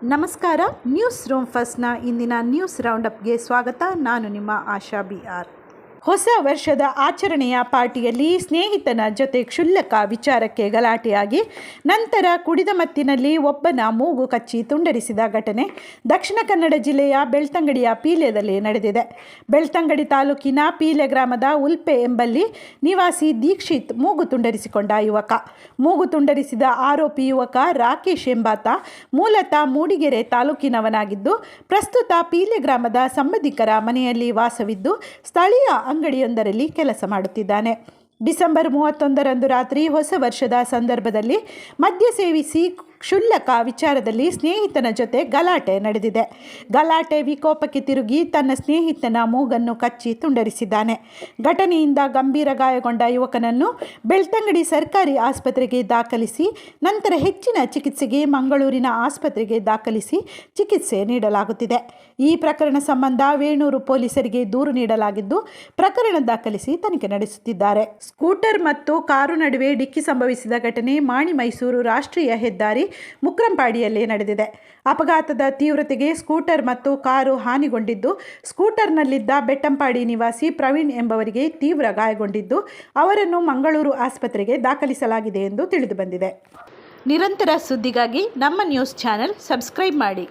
ನಮಸ್ಕಾರ. News room ಫಸ್ಟ್ನ ಇಂದಿನ news ರೌಂಡಪ್ಗೆ ಸ್ವಾಗತ. ನಾನು ನಿಮ್ಮ ಆಶಾ BR. ಹೊಸ ವರ್ಷದ ಆಚರಣೆಯ ಪಾರ್ಟಿಯಲ್ಲಿ ಸ್ನೇಹಿತನ ಜೊತೆ ಕ್ಷುಲ್ಲಕ ವಿಚಾರಕ್ಕೆ ಗಲಾಟೆಯಾಗಿ ನಂತರ ಕುಡಿದ ಮತ್ತಿನಲ್ಲಿ ಒಬ್ಬನ ಮೂಗು ಕಚ್ಚಿ ತುಂಡರಿಸಿದ ಘಟನೆ ದಕ್ಷಿಣ ಕನ್ನಡ ಜಿಲ್ಲೆಯ ಬೆಳ್ತಂಗಡಿಯ ಪೀಲ್ಯದಲ್ಲಿ ನಡೆದಿದೆ. ಬೆಳ್ತಂಗಡಿ ತಾಲೂಕಿನ ಪೀಲ್ಯ ಗ್ರಾಮದ ಉಲ್ಪೆ ಎಂಬಲ್ಲಿ ನಿವಾಸಿ ದೀಕ್ಷಿತ್ ಮೂಗು ತುಂಡರಿಸಿಕೊಂಡ ಯುವಕ. ಮೂಗು ತುಂಡರಿಸಿದ ಆರೋಪಿ ಯುವಕ ರಾಕೇಶ್ ಎಂಬಾತ ಮೂಲತಃ ಮೂಡಿಗೆರೆ ತಾಲೂಕಿನವನಾಗಿದ್ದು ಪ್ರಸ್ತುತ ಪೀಲ್ಯ ಗ್ರಾಮದ ಸಂಬಂಧಿಕರ ಮನೆಯಲ್ಲಿ ವಾಸವಿದ್ದು ಸ್ಥಳೀಯ ಅಂಗಡಿಯೊಂದರಲ್ಲಿ ಕೆಲಸ ಮಾಡುತ್ತಿದ್ದಾನೆ. ಡಿಸೆಂಬರ್ 31ರಂದು ರಾತ್ರಿ ಹೊಸ ವರ್ಷದ ಸಂದರ್ಭದಲ್ಲಿ ಮದ್ಯ ಸೇವಿಸಿ ಕ್ಷುಲ್ಲಕ ವಿಚಾರದಲ್ಲಿ ಸ್ನೇಹಿತನ ಜೊತೆ ಗಲಾಟೆ ನಡೆದಿದೆ. ಗಲಾಟೆ ವಿಕೋಪಕ್ಕೆ ತಿರುಗಿ ತನ್ನ ಸ್ನೇಹಿತನ ಮೂಗನ್ನು ಕಚ್ಚಿ ತುಂಡರಿಸಿದ್ದಾನೆ. ಘಟನೆಯಿಂದ ಗಂಭೀರ ಗಾಯಗೊಂಡ ಯುವಕನನ್ನು ಬೆಳ್ತಂಗಡಿ ಸರ್ಕಾರಿ ಆಸ್ಪತ್ರೆಗೆ ದಾಖಲಿಸಿ ನಂತರ ಹೆಚ್ಚಿನ ಚಿಕಿತ್ಸೆಗೆ ಮಂಗಳೂರಿನ ಆಸ್ಪತ್ರೆಗೆ ದಾಖಲಿಸಿ ಚಿಕಿತ್ಸೆ ನೀಡಲಾಗುತ್ತಿದೆ. ಈ ಪ್ರಕರಣ ಸಂಬಂಧ ವೇಣೂರು ಪೊಲೀಸರಿಗೆ ದೂರು ನೀಡಲಾಗಿದ್ದು ಪ್ರಕರಣ ದಾಖಲಿಸಿ ತನಿಖೆ ನಡೆಸುತ್ತಿದ್ದಾರೆ. ಸ್ಕೂಟರ್ ಮತ್ತು ಕಾರು ನಡುವೆ ಡಿಕ್ಕಿ ಸಂಭವಿಸಿದ ಘಟನೆ ಮಾಣಿ ಮೈಸೂರು ರಾಷ್ಟ್ರೀಯ ಹೆದ್ದಾರಿ ಮುಕ್ರಂಪಾಡಿಯಲ್ಲಿ ನಡೆದಿದೆ. ಅಪಘಾತದ ತೀವ್ರತೆಗೆ ಸ್ಕೂಟರ್ ಮತ್ತು ಕಾರು ಹಾನಿಗೊಂಡಿದ್ದು ಸ್ಕೂಟರ್ನಲ್ಲಿದ್ದ ಬೆಟ್ಟಂಪಾಡಿ ನಿವಾಸಿ ಪ್ರವೀಣ್ ಎಂಬವರಿಗೆ ತೀವ್ರ ಗಾಯಗೊಂಡಿದ್ದು ಅವರನ್ನು ಮಂಗಳೂರು ಆಸ್ಪತ್ರೆಗೆ ದಾಖಲಿಸಲಾಗಿದೆ ಎಂದು ತಿಳಿದುಬಂದಿದೆ. ನಿರಂತರ ಸುದ್ದಿಗಾಗಿ ನಮ್ಮ ನ್ಯೂಸ್ ಚಾನೆಲ್ ಸಬ್ಸ್ಕ್ರೈಬ್ ಮಾಡಿ.